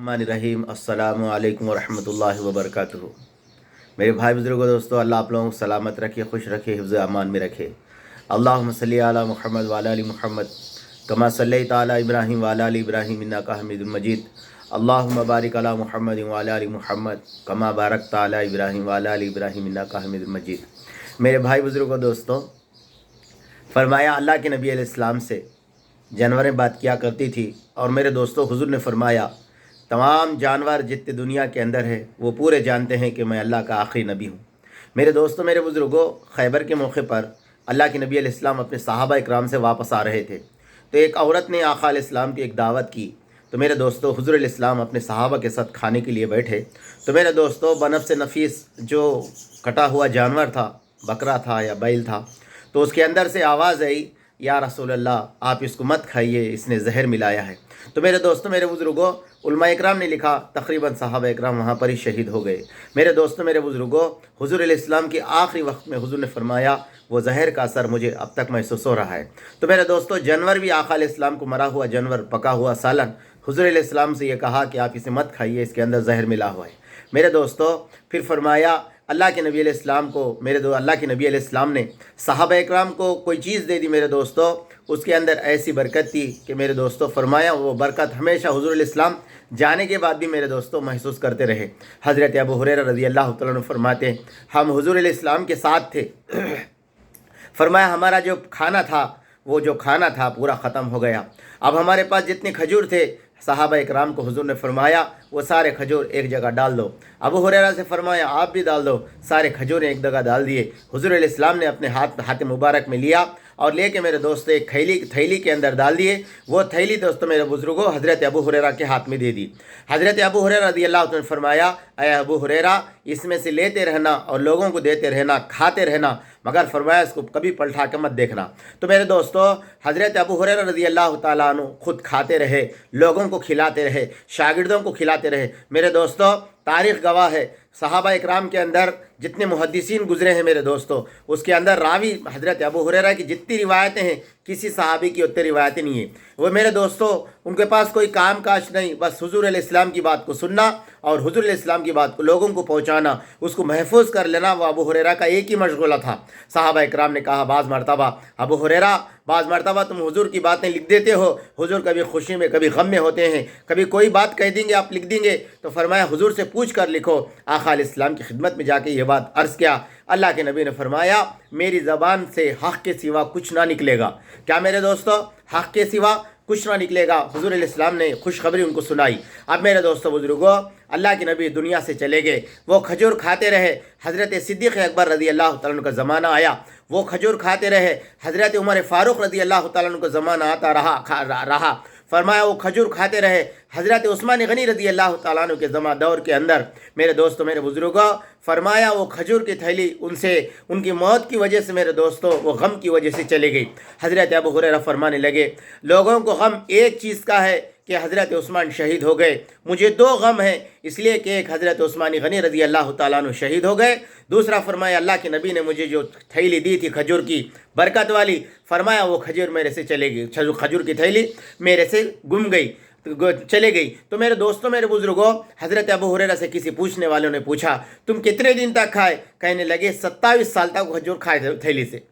रहीम अस्सलामु अलैकुम वरहमतुल्लाहि वबरकातुहू। मेरे भाई बुजुर्गों दोस्तों, अल्लाह आप लोगों को सलामत रखे, खुश रखे, हिफ्ज़ अमान में रखे। अल्लाहुम्मा सल्ली अला मुहम्मद व अला आलि मुहम्मद कमा सल्लैता अला इब्राहीम व अला आलि इब्राहीम इन्नका हमीदुम मजीद। अल्लाहुम्मा बारिक अला मुहम्मद व अला आलि मुहम्मद कमा बारकता अला इब्राहीम व अला आलि इब्राहीम इन्नका हमीदुम मजीद। मेरे भाई बुजुर्गों दोस्तों, फरमाया अल्लाह के नबी अलैहिस्सलाम से जानवरें बात किया करती थी, और मेरे दोस्तों हुजूर ने फरमाया तमाम जानवर जितने दुनिया के अंदर है वो पूरे जानते हैं कि मैं अल्लाह का आखिरी नबी हूँ। मेरे दोस्तों, मेरे बुज़ुर्गों, खैबर के मौके पर अल्लाह के नबी अलैहिस्सलाम अपने सहाबा इकराम से वापस आ रहे थे, तो एक औरत ने आका अलैहिस्सलाम की एक दावत की। तो मेरे दोस्तों हुजूर अलैहिस्सलाम अपने सहाबा के साथ खाने के लिए बैठे। तो मेरे दोस्तों, बनफ़्स नफीस जो कटा हुआ जानवर था, बकरा था या बैल था, तो उसके अंदर से आवाज़ आई, या रसूल अल्लाह, आप इसको मत खाइए, इसने जहर मिलाया है। तो मेरे दोस्तों, मेरे बुज़ुर्गों, उलमा इकराम ने लिखा तकरीबन सहाबा इकराम वहाँ पर ही शहीद हो गए। मेरे दोस्तों, मेरे बुज़ुर्गों, हुजूर अलैहिस्सलाम के आखिरी वक्त में हुजूर ने फरमाया वो जहर का असर मुझे अब तक महसूस हो रहा है। तो मेरे दोस्तों, जानवर भी आका अलैहिस्सलाम को मरा हुआ जानवर, पका हुआ सालन, हुजूर अलैहिस्सलाम से ये कहा कि आप इसे मत खाइए, इसके अंदर जहर मिला हुआ है। मेरे दोस्तों, फिर फरमाया अल्लाह के नबी अलैहिस्सलाम को, अल्लाह के नबी अलैहिस्सलाम ने सहाबा इकराम को कोई चीज़ दे दी। मेरे दोस्तों, उसके अंदर ऐसी बरकत थी कि मेरे दोस्तों फरमाया वो बरकत हमेशा हुजूर अलैहिस्सलाम जाने के बाद भी मेरे दोस्तों महसूस करते रहे। हज़रत अबू हुरैरा रज़ियल्लाहु तआला अन्हु फरमाते, हम हुजूर अलैहिस्सलाम के साथ थे। फरमाया हमारा जो खाना था, वो जो खाना था पूरा ख़त्म हो गया। अब हमारे पास जितने खजूर थे, सहाबा इकराम को हुजूर ने फरमाया वो सारे खजूर एक जगह डाल दो। अबू हुरैरा से फरमाया आप भी डाल दो। सारे खजूर एक जगह डाल दिए। हुजूर अलैहिस्सलाम ने अपने हाथ मुबारक में लिया और लेके मेरे दोस्तों एक थैली के अंदर डाल दिए। वो थैली दोस्तों मेरे बुजुर्गों हज़रत अबू हुरैरा के हाथ में दे दी। हज़रत अबू हुरैरा रज़ियल्लाहु अन्हु ने फरमाया, अय अबू हुरैरा, इसमें से लेते रहना और लोगों को देते रहना, खाते रहना, मगर फरमाया इसको कभी पलटा के मत देखना। तो मेरे दोस्तों, हज़रत अबू हुरैरा रज़ियल्लाहु ताला अन्हु खुद खाते रहे, लोगों को खिलाते रहे, शागिर्दों को खिलाते रहे। मेरे दोस्तों, तारीख़ गवाह है, सहाबा इकराम के अंदर जितने मुहद्दिसीन गुज़रे हैं मेरे दोस्तों, उसके अंदर रावी हज़रत अबू हुरैरा की जितनी रिवायतें हैं, किसी सहाबी की उतनी रिवायतें नहीं है। वो मेरे दोस्तों, उनके पास कोई काम काज नहीं, बस हुजूर अलैहिस्सलाम की बात को सुनना और हुजूर अलैहिस्सलाम की बात को लोगों को पहुँचाना, उसको महफूज कर लेना, वो अबू हुरैरा का एक ही मशगूला था। सहाबा इकराम ने कहा बाज़ मरतबा, अबू हुरैरा, बाज़ मरतबा तुम हुजूर की बातें लिख देते हो, हुजूर कभी खुशी में कभी गम में होते हैं, कभी कोई बात कह देंगे आप लिख देंगे। तो फरमाया हुजूर से पूछ कर लिखो। आका अलैहिस्सलाम की खिदमत में जाके ये बात अर्ज़ किया। अल्लाह के नबी ने फरमाया मेरी ज़बान से हक़ के सिवा कुछ ना निकलेगा। क्या मेरे दोस्तों, हक़ के सिवा कुछ ना निकलेगा। हुजूर अलैहिस्सलाम ने खुशखबरी उनको सुनाई। अब मेरे दोस्तों बुजुर्गों, अल्लाह के नबी दुनिया से चले गए, वो खजूर खाते रहे। हज़रत सिद्दीक़ अकबर रज़ियल्लाहु तआला अन्हु का ज़माना आया, वो खजूर खाते रहे। हज़रत उमर फ़ारूक़ रज़ियल्लाहु तआला अन्हु का ज़माना आता रहा। फरमाया वो खजूर खाते रहे। हज़रत उस्मान गनी रज़ियल्लाहु तआला अन्हु के दौर के अंदर मेरे दोस्तों, मेरे बुजुर्गों, फरमाया वो खजूर की थैली उनसे उनकी मौत की वजह से मेरे दोस्तों वो गम की वजह से चली गई। हज़रत अबू हुरैरा फरमाने लगे, लोगों को गम एक चीज़ का है कि हज़रत उस्मान शहीद हो गए, मुझे दो गम है, इसलिए कि एक हज़रत उस्मान गनी रज़ियल्लाहु तआला अन्हु शहीद हो गए, दूसरा फरमाया अल्लाह के नबी ने मुझे जो थैली दी थी खजूर की बरकत वाली, फरमाया वो खजूर मेरे से चले गई, खजूर की थैली मेरे से गुम गई, चले गई। तो मेरे दोस्तों, मेरे बुजुर्गों, हज़रत अबू हुरैरा से किसी पूछने वालों ने पूछा तुम कितने दिन तक खाए? कहने लगे 27 साल तक खजूर खाए थैली से।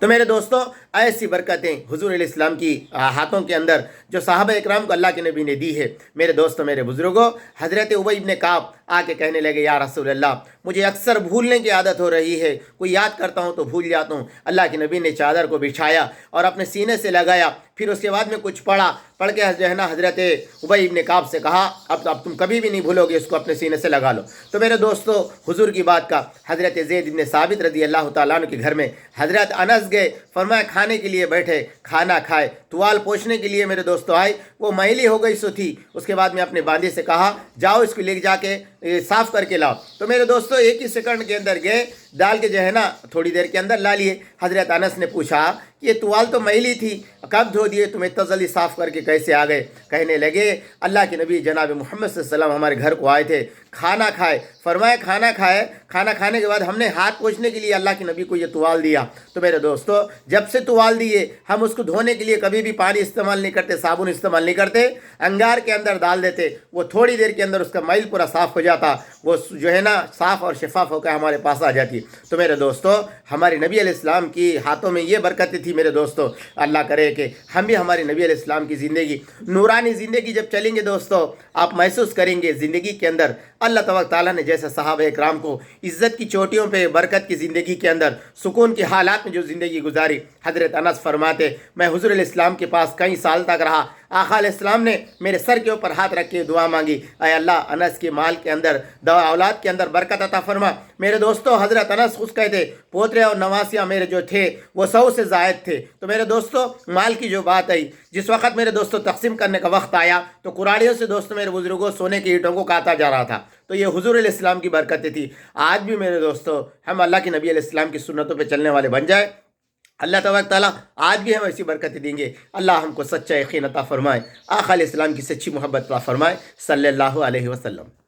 तो मेरे दोस्तों, ऐसी बरकतें हुजूर अलैहिस्सलाम की हाथों के अंदर जो सहाबा इकराम को अल्लाह के नबी ने दी है। मेरे दोस्तों, मेरे बुजुर्गों, हज़रत उबई इब्न काब आके कहने लगे, या रसूल अल्लाह, मुझे अक्सर भूलने की आदत हो रही है, कोई याद करता हूँ तो भूल जाता हूँ। अल्लाह के नबी ने चादर को बिछाया और अपने सीने से लगाया, फिर उसके बाद में कुछ पढ़ के जो है ना हज़रत उबई इब्न काब से कहा अब तुम कभी भी नहीं भूलोगे, इसको अपने सीने से लगा लो। तो मेरे दोस्तों, हुजूर की बात का हज़रत ज़ैद इब्न साबित रज़ियल्लाहु तआला अन्हु के घर में हज़रत अनस गए। फरमाया खाने के लिए बैठे, खाना खाए, तुवाल पोंछने के लिए मेरे दोस्तों आए, वो मैली हो गई सो थी। उसके बाद में अपने बांदी से कहा जाओ इसको ले जाके साफ़ करके लाओ। तो मेरे दोस्तों, एक ही सेकंड के अंदर गए, ڈال کے جو ہے نا تھوڑی دیر کے اندر لا لیے۔ حضرت انس نے پوچھا کہ یہ توال تو میلی تھی، کب دھو دیے، تم اتنا جلدی صاف کر کے کیسے آ گئے؟ کہنے لگے اللہ کے نبی جناب محمد صلی اللہ علیہ وسلم ہمارے گھر کو آئے تھے، کھانا کھائے، فرمایا کھانا کھائے، کھانا کھانے کے بعد ہم نے ہاتھ پوچھنے کے لیے اللہ کے نبی کو یہ توال دیا۔ تو میرے دوستو جب سے توال دیے ہم اس کو دھونے کے لیے کبھی بھی پانی استعمال نہیں کرتے، صابن استعمال نہیں کرتے، انگار کے اندر ڈال دیتے، وہ تھوڑی دیر کے اندر اس کا میل پورا صاف ہو جاتا، وہ جو ہے نا صاف اور شفاف ہو کر ہمارے پاس آ جاتی۔ تو میرے دوستو ہمارے نبی علیہ السلام کی ہاتھوں میں یہ برکتیں تھی میرے دوستو۔ اللہ کرے کہ ہم بھی ہمارے نبی علیہ السلام کی زندگی، نورانی زندگی جب چلیں گے دوستو، آپ محسوس کریں گے زندگی کے اندر اللہ تبارک تعالیٰ نے جیسے صحابہ اکرام کو عزت کی چوٹیوں پہ، برکت کی زندگی کے اندر، سکون کے حالات میں جو زندگی گزاری۔ حضرت انس فرماتے میں حضور علیہ السلام کے پاس کئی سال تک رہا، آقا علیہ السلام نے میرے سر کے اوپر ہاتھ رکھ کے دعا مانگی، اے اللہ انس کے مال کے اندر، اولاد کے اندر برکت عطا فرما۔ میرے دوستو حضرت انس خود کہتے پوترے اور نواسیاں میرے جو تھے وہ 100 سے زائد تھے۔ تو میرے دوستو مال کی جو بات آئی، جس وقت میرے دوستو تقسیم کرنے کا وقت آیا تو کراڑیوں سے دوستو میرے بزرگوں سونے کی اینٹوں کو کاتا جا رہا تھا۔ تو یہ حضور علیہ السلام کی برکتیں تھی۔ آج بھی میرے دوستو ہم اللہ کے نبی علیہ السلام کی سنتوں پہ چلنے والے بن جائے، اللہ تبارک تعالیٰ آج بھی ہم ایسی برکتیں دیں گے۔ اللہ ہم کو سچا یقین عطا فرمائے، آقا علیہ السلام کی سچی محبت عطا فرمائے، صلی اللہ علیہ وسلم۔